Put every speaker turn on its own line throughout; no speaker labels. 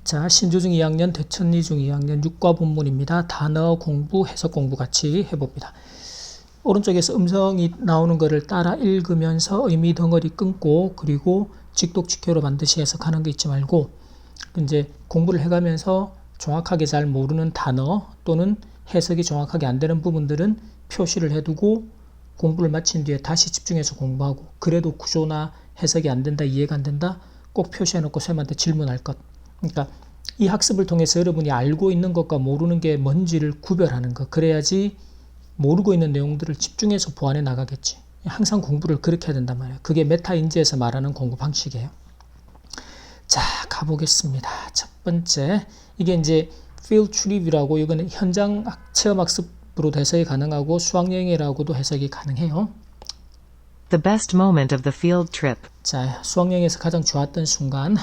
자, 신조중 2학년, 대천리중 2학년 6과 본문입니다. 단어 공부, 해석 공부 같이 해봅니다. 오른쪽에서 음성이 나오는 것을 따라 읽으면서 의미 덩어리 끊고 그리고 직독직효로 반드시 해석하는 거 잊지 말고 이제 공부를 해가면서 정확하게 잘 모르는 단어 또는 해석이 정확하게 안 되는 부분들은 표시를 해두고 공부를 마친 뒤에 다시 집중해서 공부하고 그래도 구조나 해석이 안 된다, 이해가 안 된다 꼭 표시해놓고 쌤한테 질문할 것. 그러니까 이 학습을 통해서 여러분이 알고 있는 것과 모르는 게 뭔지를 구별하는 것. 그래야지 모르고 있는 내용들을 집중해서 보완해 나가겠지. 항상 공부를 그렇게 해야 된단 말이에요. 그게 메타인지에서 말하는 공부 방식이에요. 자, 가보겠습니다. 첫 번째, 이게 이제 field trip이라고 이거는 현장 체험 학습으로 해석이 가능하고 수학여행이라고도 해석이 가능해요.
The best moment of the field trip.
자, 수학여행에서 가장 좋았던 순간.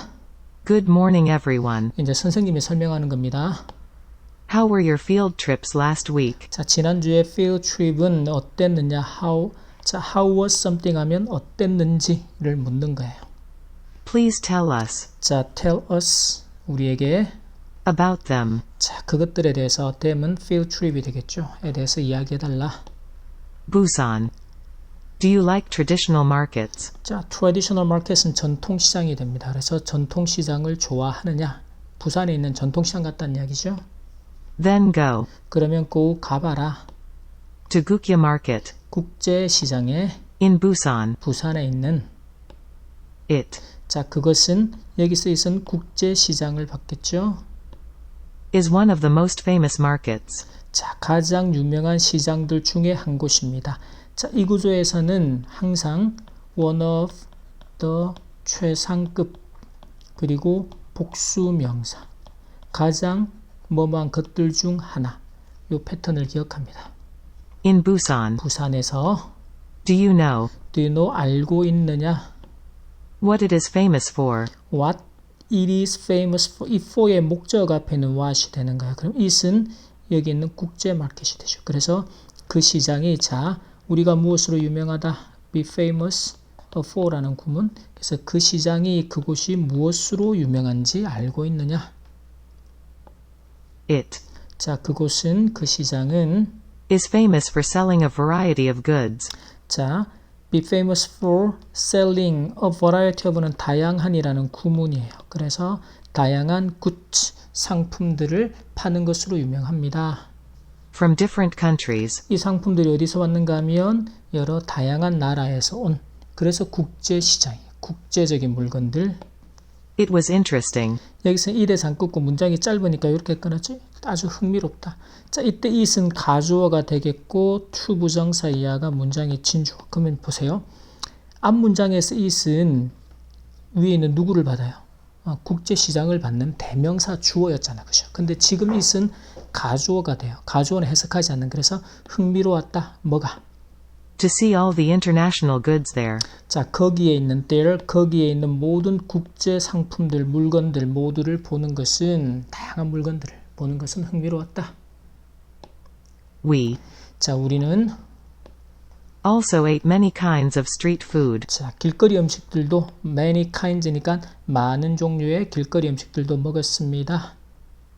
Good morning, everyone.
이제 선생님이 설명하는 겁니다.
How were your field trips last week?
자, 지난주에 field trip은 어땠느냐, how was something 하면 어땠는지를 묻는 거예요.
Please tell us
자, tell us, 우리에게.
about them.
자, 그것들에 대해서 them은 field trip이 되겠죠. 에 대해서 이야기해달라.
Busan. Do you like traditional markets?
자, traditional market은 전통시장이 됩니다. 그래서 전통시장을 좋아하느냐. 부산에 있는 전통시장 같다는 이야기죠.
Then go
그러면 go 가봐라.
to Gukya Market
국제시장에
in Busan.
부산에 있는
It
자, 그것은 여기서 있은 국제시장을 받겠죠.
is one of the most famous markets.
자, 가장 유명한 시장들 중에 한 곳입니다. 자, 이 구조에서는 항상 one of the 최상급 그리고 복수명사 가장 뭐뭐한 것들 중 하나 이 패턴을 기억합니다.
In Busan.
부산에서
Do you know
do you know 알고 있느냐
what it is famous for?
what it is famous for 이 for의 목적 앞에는 what이 되는 거예요. 그럼 it은 여기 있는 국제 마켓이 되죠. 그래서 그 시장이 자 우리가 무엇으로 유명하다 be famous for라는 구문 그래서 그 시장이 그곳이 무엇으로 유명한지 알고 있느냐
It
자 그곳은 그 시장은
is famous for selling a variety of goods.
자 be famous for selling a variety of는 다양한이라는 구문이에요. 그래서 다양한 goods 상품들을 파는 것으로 유명합니다.
From different countries.
이 상품들이 어디서 왔는가 하면 여러 다양한 나라에서 온 그래서 국제시장이에요. 국제적인 물건들.
It was interesting.
여기서 이 대상 끊고 문장이 짧으니까 이렇게 끊었지? 아주 흥미롭다. 자, 이때 it은 가주어가 되겠고 to 부정사 이하가 문장의 진주어. 그러면 보세요. 앞 문장에서 it은 위에 있는 누구를 받아요? 국제시장을 받는 대명사 주어였잖아. 그죠? 근데 지금 it은 가주어가 돼요. 가주어는 해석하지 않는 그래서 흥미로웠다. 뭐가?
To see all the international goods there.
자, 거기에 있는 there, 거기에 있는 모든 국제 상품들, 물건들 모두를 보는 것은 다양한 물건들을 보는 것은 흥미로웠다.
We
자, 우리는
also ate many kinds of street food.
자, 길거리 음식들도 many kinds니까 많은 종류의 길거리 음식들도 먹었습니다.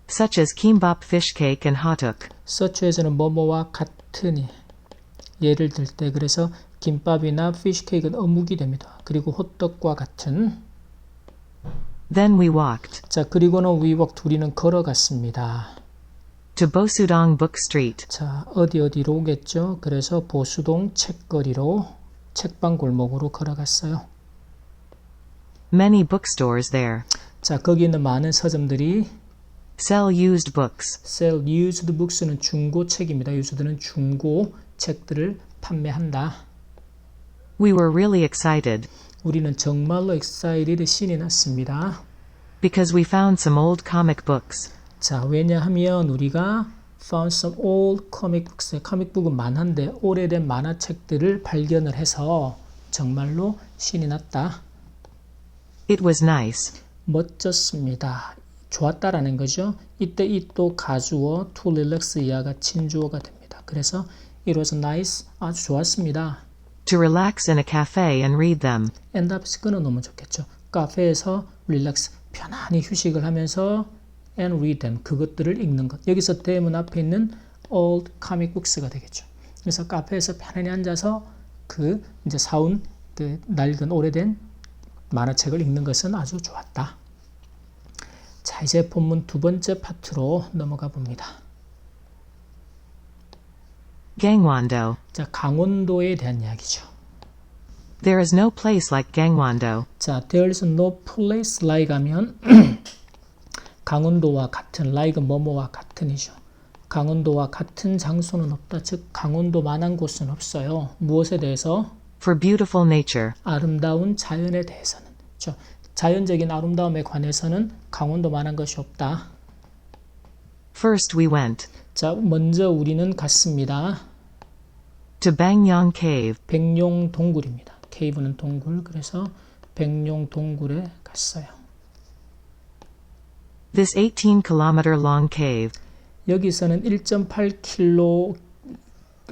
Such as kimbap fish cake and hotteok.
such as는 뭐뭐와 같으니 예를 들 때 그래서 김밥이나 피쉬케이크는 어묵이 됩니다. 그리고 호떡과 같은
Then we walked
자 그리고는 we walked 우리는 걸어갔습니다.
to Bosudong Book Street.
자 어디로 오겠죠? 그래서 보수동 책거리로 책방 골목으로 걸어갔어요.
Many bookstores there
자 거기 있는 많은 서점들이
sell used books.
sell used books는 중고 책입니다. used는 중고 책들을 판매한다.
We were really excited
우리는 정말로 excited 신이 났습니다.
because we found some old comic books.
자, 왜냐하면 우리가 found some old comic books, comic book은 만화인데 오래된 만화책들을 발견을 해서 정말로 신이 났다.
It was nice.
멋졌습니다. 좋았다라는 거죠. 이때 it도 가주어 to relax 이하가 진주어가 됩니다. 그래서 it was nice, 아주 좋았습니다.
To relax in a cafe and read them.
end up 끊어놓으면 좋겠죠. 카페에서 relax, 편안히 휴식을 하면서 and read them. 그것들을 읽는 것. 여기서 them은 앞에 있는 old comic books가 되겠죠. 그래서 카페에서 편안히 앉아서 그 이제 사온 그 낡은 오래된 만화책을 읽는 것은 아주 좋았다. 자, 이제 본문 두 번째 파트로 넘어가 봅니다.
Gangwon-do.
자, 강원도에 대한 이야기죠.
There is no place like Gangwon-do.
자, there's no place like 하면 강원도와 같은, like은 뭐뭐와 같은이죠. 강원도와 같은 장소는 없다. 즉 강원도만한 곳은 없어요. 무엇에 대해서?
For beautiful nature.
아름다운 자연에 대해서는. 그렇죠? 자연적인 아름다움에 관해서는 강원도만한 것이 없다.
First we went
자, 먼저 우리는 갔습니다.
to Bangyang Cave.
백룡 동굴입니다. 케이브는 동굴, 그래서 백룡 동굴에 갔어요.
This 18-kilometer long cave
여기서는 1.8km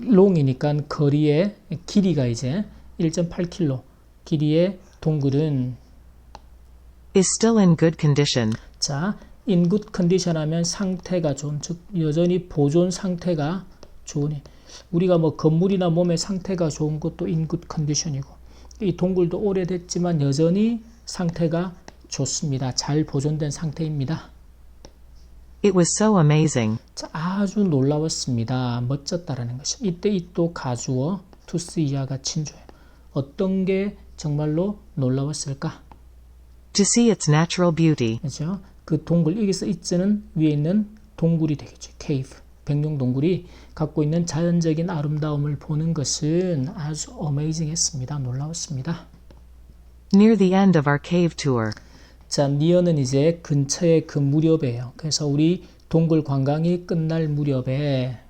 롱이니까 거리의 길이가 이제 1.8km 길이의 동굴은
is still in good condition.
자, in good condition 하면 상태가 좋은, 즉 여전히 보존 상태가 좋으니 우리가 뭐 건물이나 몸의 상태가 좋은 것도 in good condition이고 이 동굴도 오래됐지만 여전히 상태가 좋습니다. 잘 보존된 상태입니다.
It was so amazing.
자, 아주 놀라웠습니다. 멋졌다라는 것이. 이때 이 또 가주어 투스 이하가 친조예요. 어떤 게 정말로 놀라웠을까?
To see its natural beauty.
그렇죠? 그 동굴, 여기서 it는 위에 있는 동굴이 되겠죠. cave, 백룡 동굴이 갖고 있는 자연적인 아름다움을 보는 것은 아주 어메이징했습니다. 놀라웠습니다.
Near the end of our cave tour,
자, 니어는 이제 근처의 그 무렵이에요. 그래서 우리 동굴 관광이 끝날 무렵에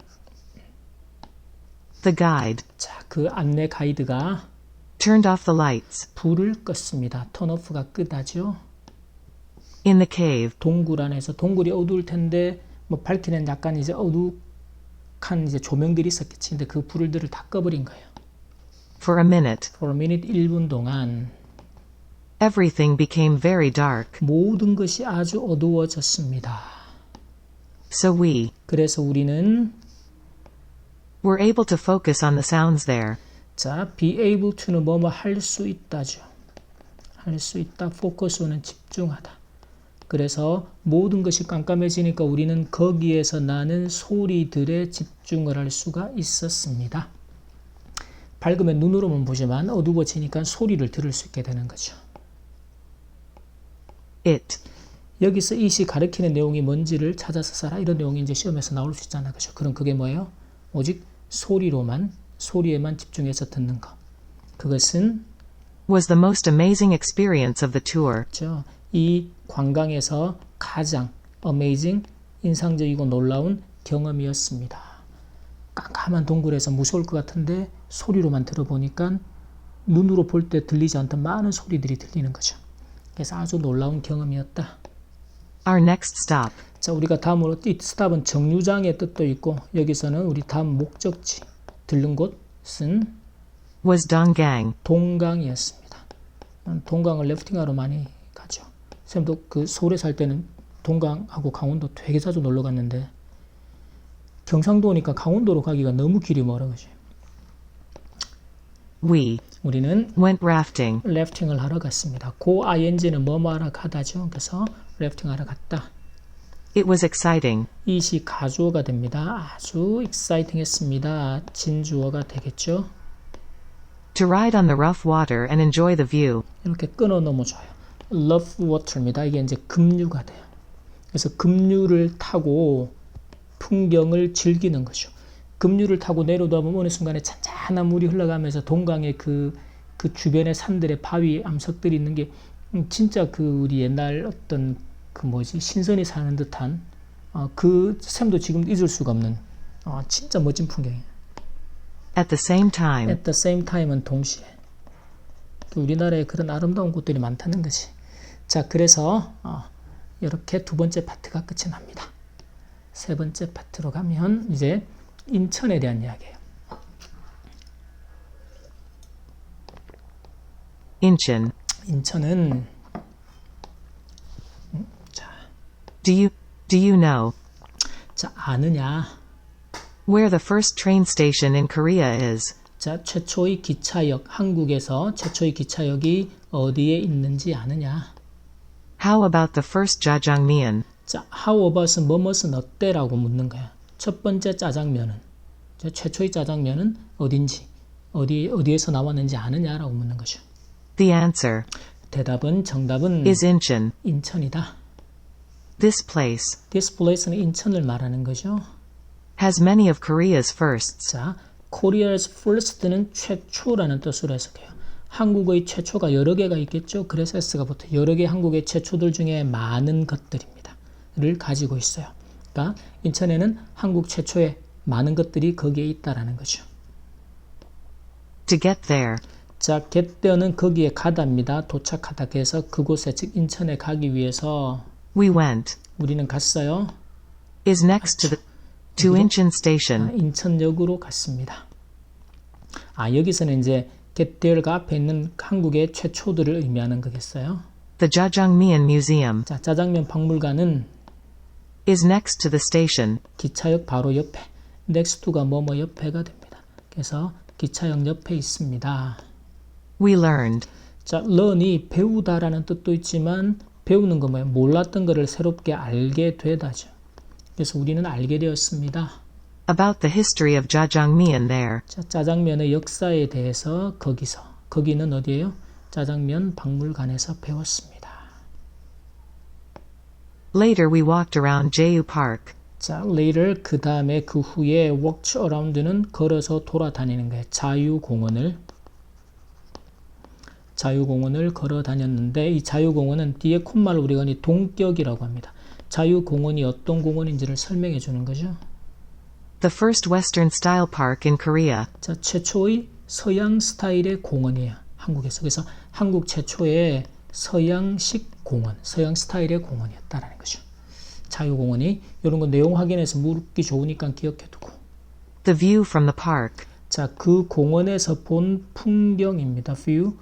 the guide
자, 그 안내 가이드가
turned off the lights
불을 껐습니다. 턴오프가 끄다죠.
in the cave.
동굴 안에서 동굴이 어두울 텐데 뭐 밝히는 약간 이제 어둑한 이제 조명들이 있었겠지. 근데 그 불들을 다 꺼버린 거예요.
For a minute,
For a minute 1분 동안
everything became very dark.
모든 것이 아주 어두워졌습니다.
So we
그래서 우리는
were able to focus on the sounds there.
자, be able to는 뭐뭐 할 수 있다죠. 할 수 있다. focus는 집중하다. 그래서 모든 것이 깜깜해지니까 우리는 거기에서 나는 소리들에 집중을 할 수가 있었습니다. 밝으면 눈으로만 보지만 어두워지니까 소리를 들을 수 있게 되는 거죠.
It
여기서 it이 가리키는 내용이 뭔지를 찾아서 써라. 이런 내용이 이제 시험에서 나올 수 있잖아요. 그죠? 그럼 그게 뭐예요? 오직 소리에만 집중해서 듣는 것. 그것은
was the most amazing experience of the tour.
그렇죠? 이 관광에서 가장 amazing, 인상적이고 놀라운 경험이었습니다. 깜깜한 동굴에서 무서울 것 같은데 소리로만 들어보니까 눈으로 볼 때 들리지 않던 많은 소리들이 들리는 거죠. 그래서 아주 놀라운 경험이었다.
Our next stop
자, 우리가 다음으로 이 스탑은 정류장의 뜻도 있고 여기서는 우리 다음 목적지 들른 곳은
was Donggang.
동강이었습니다. 동강을 래프팅하러 많이 가죠. 쌤도 그 서울에 살 때는 동강하고 강원도 되게 자주 놀러 갔는데 경상도니까 강원도로 가기가 너무 길이 멀어 그지. 우리는
went rafting.
래프팅을 하러 갔습니다. 고 ing는 뭐뭐 하러 가다죠. 그래서 래프팅 하러 갔다.
It was exciting.
이시 가주어가 됩니다. 아주 exciting했습니다. 진주어가 되겠죠.
To ride on the rough water and enjoy the view.
이렇게 끊어 너무 좋아요. rough water입니다. 이게 이제 급류가 돼요. 그래서 급류를 타고 풍경을 즐기는 거죠. 급류를 타고 내려다 보면 어느 순간에 잔잔한 물이 흘러가면서 동강의 그 주변의 산들의 바위 암석들이 있는 게 진짜 그 우리 옛날 어떤 그 뭐지 신선이 사는 듯한 그 샘도 지금 잊을 수가 없는 진짜 멋진 풍경이에요.
At the same time,
At the same time은 동시에 우리나라에 그런 아름다운 곳들이 많다는 거지. 자, 그래서 이렇게 두 번째 파트가 끝이 납니다. 세 번째 파트로 가면 이제 인천에 대한 이야기예요.
Incheon.
인천은
Do you know
자, 아느냐?
where the first train station in Korea is?
자, 최초의 기차역, 한국에서 최초의 기차역이 어디에 있는지 아느냐?
How about the first jjajangmyeon?
자, how about은 뭐뭇은 어때라고 묻는 거야. 첫 번째 짜장면은, 자, 최초의 짜장면은 어딘지, 어디에서 나왔는지 아느냐라고 묻는 거죠.
The answer
정답은
is Incheon.
인천이다.
This place
This place는 인천을 말하는 거죠.
has many of Korea's firsts.
자, Korea's first는 최초라는 뜻으로 해석해요. 한국의 최초가 여러 개가 있겠죠. 그래서 S가 붙어 여러 개 한국의 최초들 중에 많은 것들입니다.를 가지고 있어요. 그러니까 인천에는 한국 최초의 많은 것들이 거기에 있다라는 거죠.
To get there,
자, get there는 거기에 가다입니다. 도착하다. 그래서 그곳에 즉 인천에 가기 위해서
we went
우리는 갔어요.
is next to Incheon Station.
인천역으로 갔습니다. 여기서는 이제 get there가 앞에 있는 한국의 최초들을 의미하는 거겠어요.
The Jjajangmyeon Museum
자, 짜장면 박물관은
is next to the station.
기차역 바로 옆에, next to가 뭐뭐 옆에가 됩니다. 그래서 기차역 옆에 있습니다.
We learned
자, learn이 배우다라는 뜻도 있지만 배우는 거 뭐예요? 몰랐던 거를 새롭게 알게 되다죠. 그래서 우리는 알게 되었습니다.
about the history of jjajangmyeon there.
자, 짜장면의 역사에 대해서 거기는 어디예요? 짜장면 박물관에서 배웠습니다.
Later we walked around Jeju Park.
자, later 그 다음에 그 후에 walked around는 걸어서 돌아다니는 거예요. 자유공원을 걸어 다녔는데 이 자유공원은 뒤에 콧말로 우리가 동격이라고 합니다. 자유공원이 어떤 공원인지를 설명해 주는 거죠.
The first Western style park in Korea.
자, 최초의 서양 스타일의 공원이에요. 한국에서. 그래서 한국 최초의 서양식 공원, 서양 스타일의 공원이었다라는 거죠. 자유공원이 이런 거 내용 확인해서 묻기 좋으니까 기억해두고.
The view from the park
자, 그 공원에서 본 풍경입니다. view.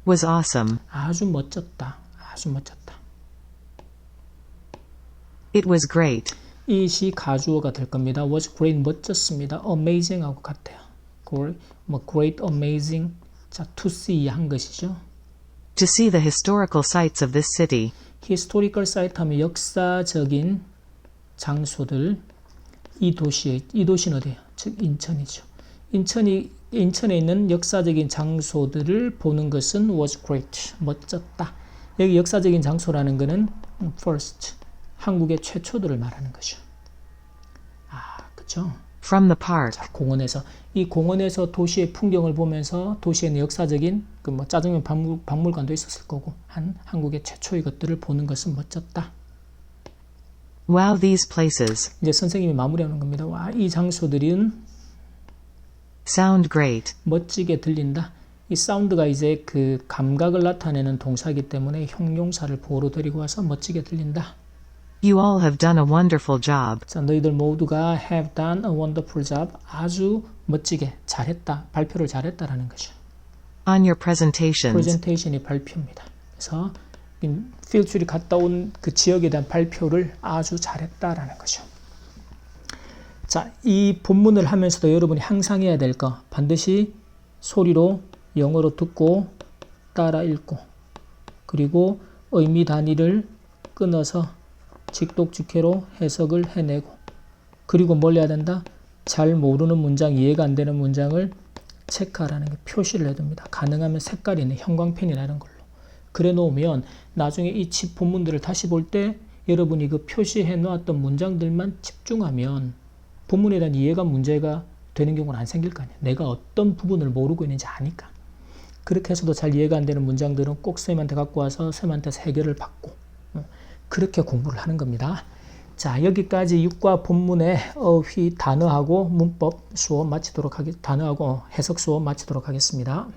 was awesome.
아주 멋졌다. 아주 멋졌다.
It was great.
이 시 가주어가 될 겁니다. was great, 멋졌습니다. amazing 하고 같아요. great, amazing. 자, to see 한 것이죠.
To see the historical sites of this city.
historical site 하면 역사적인 장소들. 이 도시는 어디예요? 즉 인천이죠. 인천에 있는 역사적인 장소들을 보는 것은 was great, 멋졌다. 여기 역사적인 장소라는 것은 first, 한국의 최초들을 말하는 거죠. 그렇죠?
From the park.
자, 이 공원에서 도시의 풍경을 보면서 도시에 있는 역사적인 짜장면 박물관도 있었을 거고 한국의 최초의 것들을 보는 것은 멋졌다.
Wow, these places
이제 선생님이 마무리하는 겁니다. 와, 이 장소들은
sound great.
멋지게 들린다. 이 사운드가 이제 그 감각을 나타내는 동사이기 때문에 형용사를 보호로 데리고 와서 멋지게 들린다.
You all have done a wonderful job.
자, 너희들 모두가 have done a wonderful job. 아주 멋지게 잘했다. 발표를 잘했다라는 거죠.
On your presentations.
presentation이 발표입니다. 그래서 필드출이 갔다 온 그 지역에 대한 발표를 아주 잘했다라는 거죠. 자, 이 본문을 하면서도 여러분이 항상 해야 될 거 반드시 소리로 영어로 듣고 따라 읽고 그리고 의미 단위를 끊어서 직독직해로 해석을 해내고 그리고 뭘 해야 된다? 잘 모르는 문장, 이해가 안 되는 문장을 체크하라는 게 표시를 해둡니다. 가능하면 색깔이 있는 형광펜이라는 걸로. 그래 놓으면 나중에 이 본문들을 다시 볼 때 여러분이 그 표시해 놓았던 문장들만 집중하면 본문에 대한 이해가 문제가 되는 경우는 안 생길 거 아니야. 내가 어떤 부분을 모르고 있는지 아니까. 그렇게 해서도 잘 이해가 안 되는 문장들은 꼭 선생님한테 갖고 와서 선생님한테서 해결을 받고 그렇게 공부를 하는 겁니다. 자, 여기까지 6과 본문의 어휘 단어하고 문법 수업 마치도록 단어하고 해석 수업 마치도록 하겠습니다.